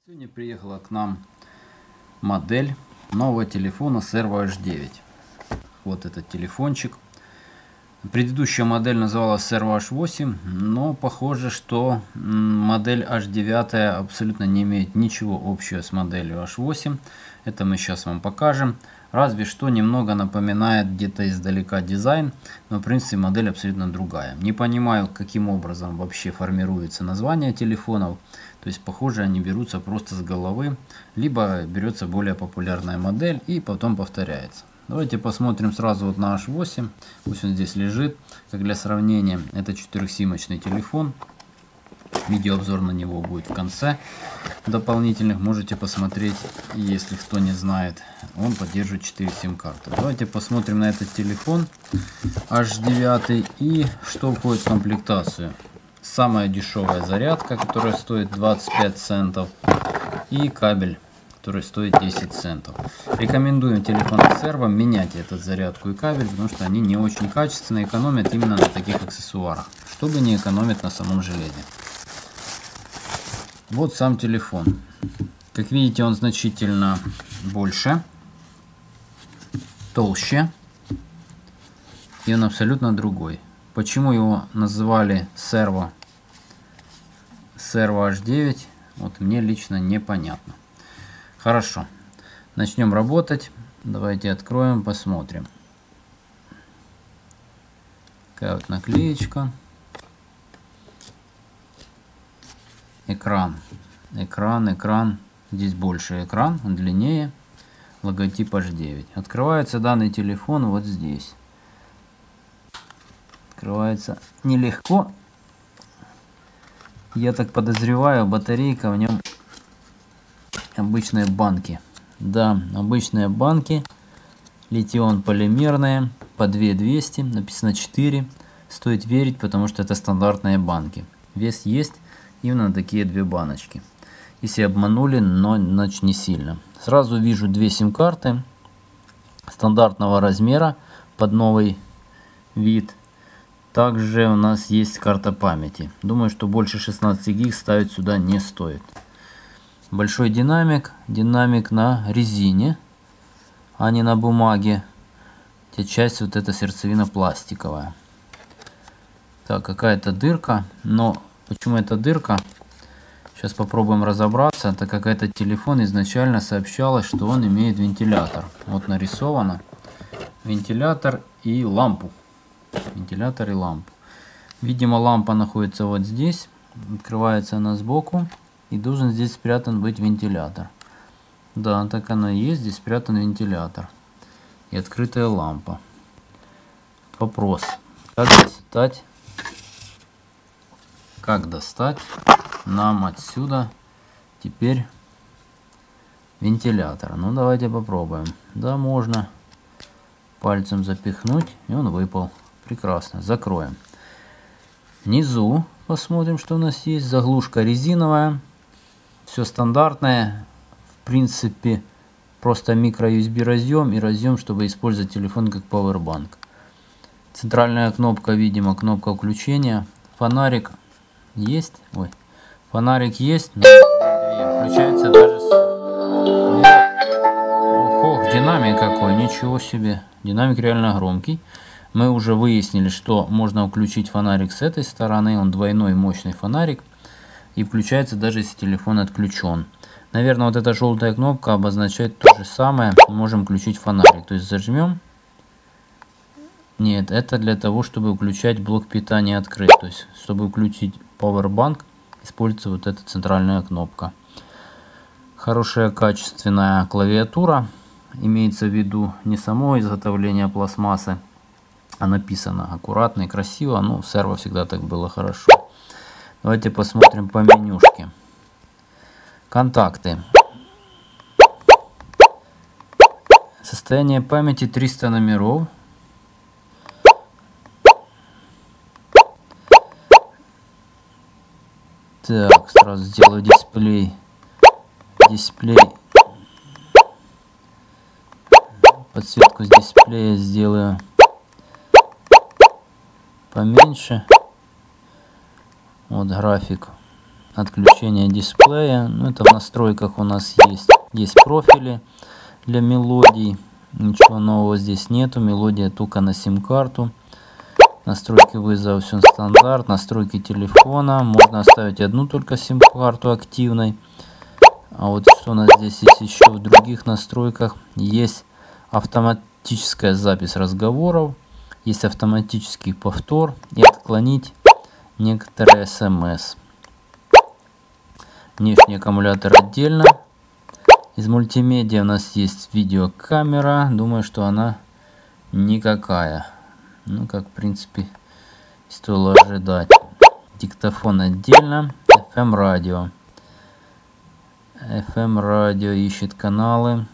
Сегодня приехала к нам модель нового телефона Servo H9. Вот этот телефончик. Предыдущая модель называлась Servo H8, но похоже, что модель H9 абсолютно не имеет ничего общего с моделью H8. Это мы сейчас вам покажем. Разве что немного напоминает где-то издалека дизайн, но в принципе модель абсолютно другая. Не понимаю, каким образом вообще формируется название телефонов. То есть похоже они берутся просто с головы, либо берется более популярная модель и потом повторяется. Давайте посмотрим сразу вот на H8. Пусть он здесь лежит. Как для сравнения, это 4-симочный телефон. Видеообзор на него будет в конце дополнительных. Можете посмотреть, если кто не знает. Он поддерживает 4 сим-карты. Давайте посмотрим на этот телефон H9 и что входит в комплектацию. Самая дешевая зарядка, которая стоит 25 центов. И кабель, который стоит 10 центов. Рекомендуем телефон Servo менять эту зарядку и кабель, потому что они не очень качественно экономят именно на таких аксессуарах, чтобы не экономить на самом железе. Вот сам телефон. Как видите, он значительно больше, толще, и он абсолютно другой. Почему его называли Servo H9, вот мне лично непонятно. Хорошо, начнем работать. Давайте откроем, посмотрим. Такая вот наклеечка. Экран. Экран. Здесь больше экран, он длиннее. Логотип H9. Открывается данный телефон вот здесь. Открывается нелегко. Я так подозреваю, батарейка в нем обычные банки. Да, обычные банки. Литион полимерные. По 2200. Написано 4. Стоит верить, потому что это стандартные банки. Вес есть. Именно такие две баночки. Если обманули, но значит не сильно. Сразу вижу две сим-карты. Стандартного размера. Под новый вид. Также у нас есть карта памяти. Думаю, что больше 16 гиг ставить сюда не стоит. Большой динамик. Динамик на резине, а не на бумаге. Где часть вот эта сердцевина пластиковая. Так, какая-то дырка. Но почему это дырка? Сейчас попробуем разобраться. Так как этот телефон изначально сообщалось, что он имеет вентилятор. Вот нарисовано. Вентилятор и лампу. Вентилятор и лампу. Видимо, лампа находится вот здесь. Открывается она сбоку. И должен здесь спрятан быть вентилятор. Да, так оно и есть. Здесь спрятан вентилятор. И открытая лампа. Вопрос. Как достать нам отсюда теперь вентилятор? Ну, давайте попробуем. Да, можно пальцем запихнуть. И он выпал. Прекрасно. Закроем. Внизу посмотрим, что у нас есть. Заглушка резиновая. Все стандартное. В принципе, просто микро USB разъем и разъем, чтобы использовать телефон как Powerbank. Центральная кнопка, видимо, кнопка включения. Фонарик есть. Ой. Фонарик есть. Но включается даже с... Ох, динамик какой. Ничего себе. Динамик реально громкий. Мы уже выяснили, что можно включить фонарик с этой стороны. Он двойной мощный фонарик. И включается даже если телефон отключен. Наверное, вот эта желтая кнопка обозначает то же самое. Мы можем включить фонарик. То есть зажмем. Нет, это для того, чтобы включать блок питания открыт. То есть, чтобы включить Powerbank, используется вот эта центральная кнопка. Хорошая качественная клавиатура. Имеется в виду не само изготовление пластмассы, а написано аккуратно и красиво. Ну, в Servo всегда так было хорошо. Давайте посмотрим по менюшке. Контакты. Состояние памяти 300 номеров. Так, сразу сделаю дисплей. Подсветку с дисплея сделаю поменьше. Вот график. отключение дисплея. Ну, это в настройках у нас есть профили для мелодий. Ничего нового здесь нету. Мелодия только на сим-карту. Настройки вызова все стандарт. Настройки телефона. Можно оставить одну только сим-карту активной. А вот что у нас здесь есть еще в других настройках. Есть автоматическая запись разговоров. Есть автоматический повтор. И отклонить некоторые смс. Внешний аккумулятор отдельно. Из мультимедиа у нас есть видеокамера. Думаю, что она никакая. Ну, как в принципе стоило ожидать. Диктофон отдельно. FM радио. FM радио ищет каналы.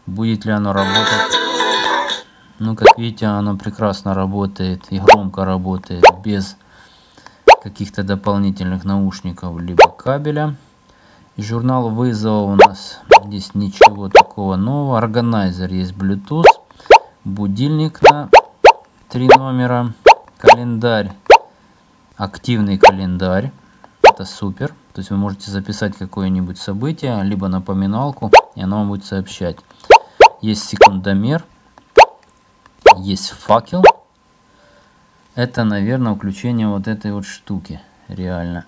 Будет ли оно работать? Ну, как видите, оно прекрасно работает и громко работает без каких-то дополнительных наушников либо кабеля. И журнал вызова у нас здесь ничего такого нового. Органайзер есть Bluetooth. Будильник на 3 номера. Календарь. Активный календарь. Это супер. То есть вы можете записать какое-нибудь событие, либо напоминалку, и оно вам будет сообщать. Есть секундомер. Есть факел. Это, наверное, включение вот этой вот штуки. Реально.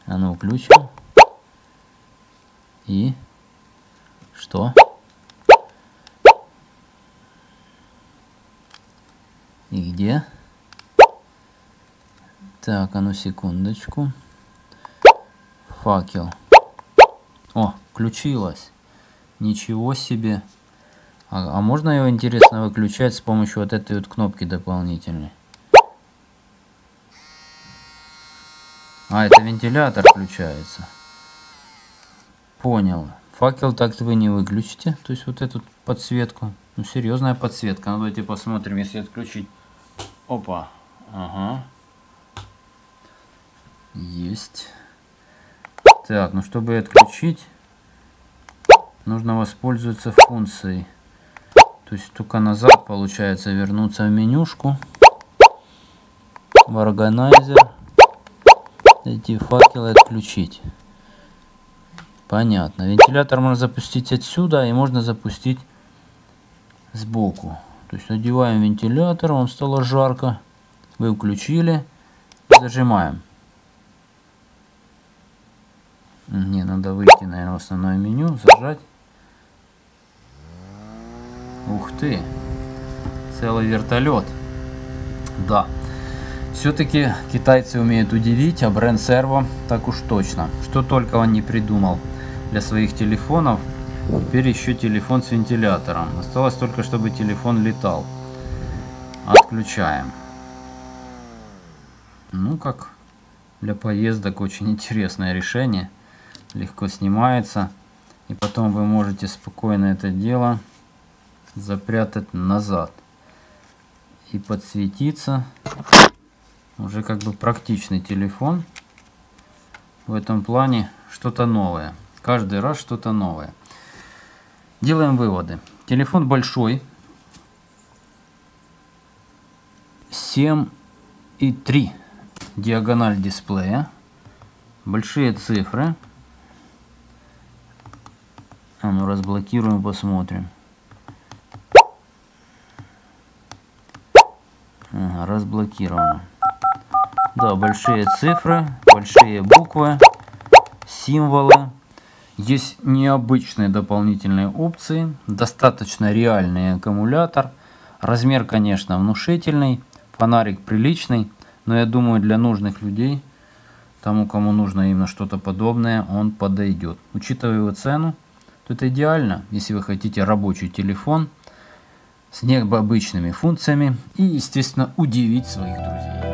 А ну, включим. И что? И где? Так, а ну секундочку. Факел. О, включилось. Ничего себе. А можно его, интересно, выключать с помощью вот этой вот кнопки дополнительной? А, это вентилятор включается. Понял. Факел так вы не выключите. То есть вот эту подсветку. Ну, серьезная подсветка. Ну, давайте посмотрим, если отключить. Опа. Ага. Есть. Так, ну чтобы отключить, нужно воспользоваться функцией. То есть только назад, получается, вернуться в менюшку. В органайзер. Эти факелы отключить. Понятно. Вентилятор можно запустить отсюда и можно запустить сбоку. То есть надеваем вентилятор, вам стало жарко. Вы включили. Зажимаем. Не, надо выйти, наверное, в основное меню, зажать. Ух ты, целый вертолет. Да, все-таки китайцы умеют удивить, а бренд Servo так уж точно. Что только он не придумал для своих телефонов. Теперь еще телефон с вентилятором. Осталось только, чтобы телефон летал. Отключаем. Ну, как для поездок очень интересное решение. Легко снимается. И потом вы можете спокойно это дело запрятать назад. И подсветиться. Уже как бы практичный телефон. В этом плане что-то новое. Каждый раз что-то новое. Делаем выводы. Телефон большой. 7,3 диагональ дисплея. Большие цифры. А ну разблокируем, посмотрим. Ага, разблокировано. Да, большие цифры, большие буквы, символы. Есть необычные дополнительные опции. Достаточно реальный аккумулятор. Размер, конечно, внушительный. Фонарик приличный. Но я думаю, для нужных людей, тому, кому нужно именно что-то подобное, он подойдет. Учитывая его цену, то это идеально, если вы хотите рабочий телефон с необычными функциями и, естественно, удивить своих друзей.